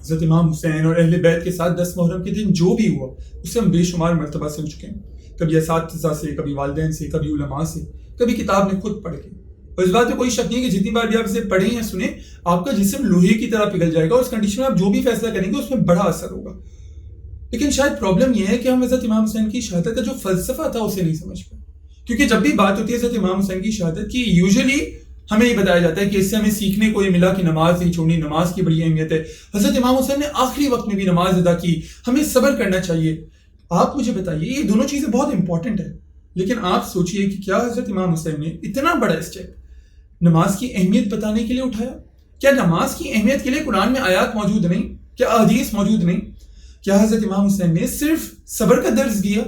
حضرت امام حسین اور اہل بیت کے ساتھ 10 محرم کے دن جو بھی ہوا اسے ہم بے شمار مرتبہ سن چکے ہیں، کبھی اساتذہ سے، کبھی والدین سے، کبھی علماء سے، کبھی کتاب میں خود پڑھ کے. اور اس بات میں کوئی شک نہیں کہ جتنی بار بھی آپ اسے پڑھیں یا سنیں آپ کا جسم لوہے کی طرح پگھل جائے گا، اور اس کنڈیشن میں آپ جو بھی فیصلہ کریں گے اس میں بڑا اثر ہوگا. لیکن شاید پرابلم یہ ہے کہ ہم حضرت امام حسین کی شہادت کا جو فلسفہ تھا اسے نہیں سمجھ پائے. کیونکہ جب بھی بات ہوتی ہے حضرت امام حسین کی شہادت کی، یوزلی ہمیں یہ بتایا جاتا ہے کہ اس سے ہمیں سیکھنے کو یہ ملا کہ نماز نہیں چھوڑنی، نماز کی بڑی اہمیت ہے. حضرت امام حسین نے آخری وقت میں بھی نماز ادا کی، ہمیں صبر کرنا چاہیے. آپ مجھے بتائیے، یہ دونوں چیزیں بہت امپورٹنٹ ہیں، لیکن آپ سوچئے کہ کیا حضرت امام حسین نے اتنا بڑا اسٹیپ نماز کی اہمیت بتانے کے لیے اٹھایا؟ کیا نماز کی اہمیت کے لیے قرآن میں آیات موجود نہیں؟ کیا احادیث موجود نہیں؟ کیا حضرت امام حسین نے صرف صبر کا درس دیا؟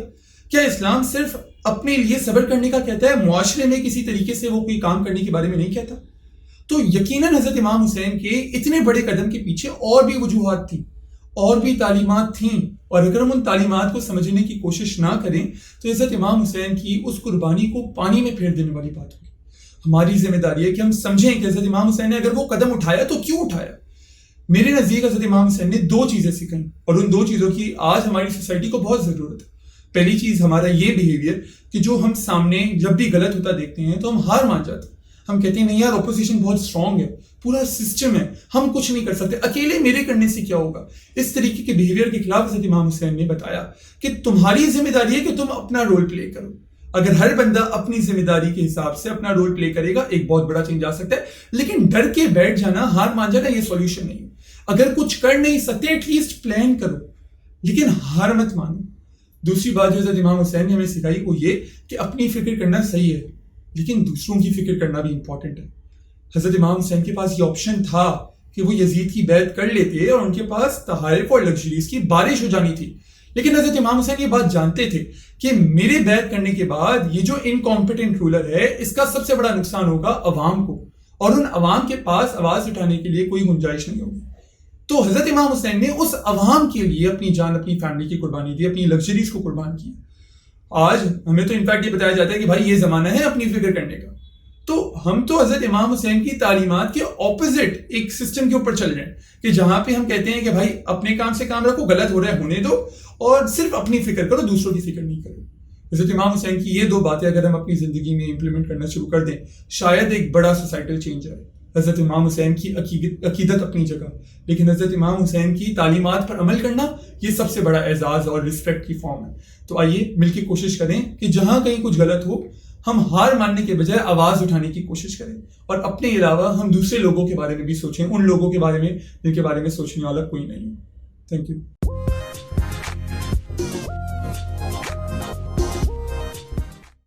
کیا اسلام صرف اپنے لیے صبر کرنے کا کہتا ہے، معاشرے میں کسی طریقے سے وہ کوئی کام کرنے کے بارے میں نہیں کہتا؟ تو یقیناً حضرت امام حسین کے اتنے بڑے قدم کے پیچھے اور بھی وجوہات تھیں، اور بھی تعلیمات تھیں، اور اگر ہم ان تعلیمات کو سمجھنے کی کوشش نہ کریں تو حضرت امام حسین کی اس قربانی کو پانی میں پھیر دینے والی بات ہوگی. ہماری ذمہ داری ہے کہ ہم سمجھیں کہ حضرت امام حسین نے اگر وہ قدم اٹھایا تو کیوں اٹھایا. میرے نزدیک حضرت امام حسین نے 2 چیزیں سکھائیں، اور ان 2 چیزوں کی آج ہماری سوسائٹی کو بہت ضرورت ہے. پہلی چیز ہمارا یہ بیہیویئر کہ جو ہم سامنے جب بھی غلط ہوتا دیکھتے ہیں تو ہم ہار مان جاتے ہیں. ہم کہتے ہیں نہیں یار اپوزیشن بہت اسٹرانگ ہے، پورا سسٹم ہے، ہم کچھ نہیں کر سکتے، اکیلے میرے کرنے سے کیا ہوگا. اس طریقے کے بیہیویئر کے خلاف حضرت امام حسین نے بتایا کہ تمہاری ذمہ داری ہے کہ تم اپنا رول پلے کرو. اگر ہر بندہ اپنی ذمہ داری کے حساب سے اپنا رول پلے کرے گا ایک بہت بڑا چینج آ سکتا ہے. لیکن ڈر کے بیٹھ جانا، ہار مان جانا یہ سولوشن نہیں ہے. اگر کچھ کر نہیں سکتے ایٹ لیسٹ پلان کرو، لیکن ہار مت مانو. دوسری بات جو حضرت امام حسین نے ہمیں سکھائی وہ یہ کہ اپنی فکر کرنا صحیح ہے، لیکن دوسروں کی فکر کرنا بھی امپورٹنٹ ہے. حضرت امام حسین کے پاس یہ آپشن تھا کہ وہ یزید کی بیعت کر لیتے اور ان کے پاس تحائف اور لگژریز کی بارش ہو جانی تھی. لیکن حضرت امام حسین یہ بات جانتے تھے کہ میرے بیعت کرنے کے بعد یہ جو انکمپیٹنٹ رولر ہے اس کا سب سے بڑا نقصان ہوگا عوام کو، اور ان عوام کے پاس آواز اٹھانے کے لیے کوئی گنجائش نہیں ہوگی. تو حضرت امام حسین نے اس عوام کے لیے اپنی جان، اپنی فیملی کی قربانی دی، اپنی لگژریز کو قربان کی. آج ہمیں تو انفیکٹ یہ بتایا جاتا ہے کہ بھائی یہ زمانہ ہے اپنی فکر کرنے کا. تو ہم تو حضرت امام حسین کی تعلیمات کے اپوزٹ ایک سسٹم کے اوپر چل رہے ہیں کہ جہاں پہ ہم کہتے ہیں کہ بھائی اپنے کام سے کام رکھو، غلط ہو رہا ہے ہونے دو، اور صرف اپنی فکر کرو، دوسروں کی فکر نہیں کرو. حضرت امام حسین کی یہ 2 باتیں اگر ہم اپنی زندگی میں امپلیمنٹ کرنا شروع کر دیں شاید ایک بڑا سوسائٹل چینج آئے. حضرت امام حسین کی عقیدت اپنی جگہ، لیکن حضرت امام حسین کی تعلیمات پر عمل کرنا یہ سب سے بڑا اعزاز اور رسپیکٹ کی فارم ہے. تو آئیے مل کے کوشش کریں کہ جہاں کہیں کچھ غلط ہو ہم ہار ماننے کے بجائے آواز اٹھانے کی کوشش کریں، اور اپنے علاوہ ہم دوسرے لوگوں کے بارے میں بھی سوچیں، ان لوگوں کے بارے میں جن کے بارے میں سوچنے والا کوئی نہیں ہے. Thank you.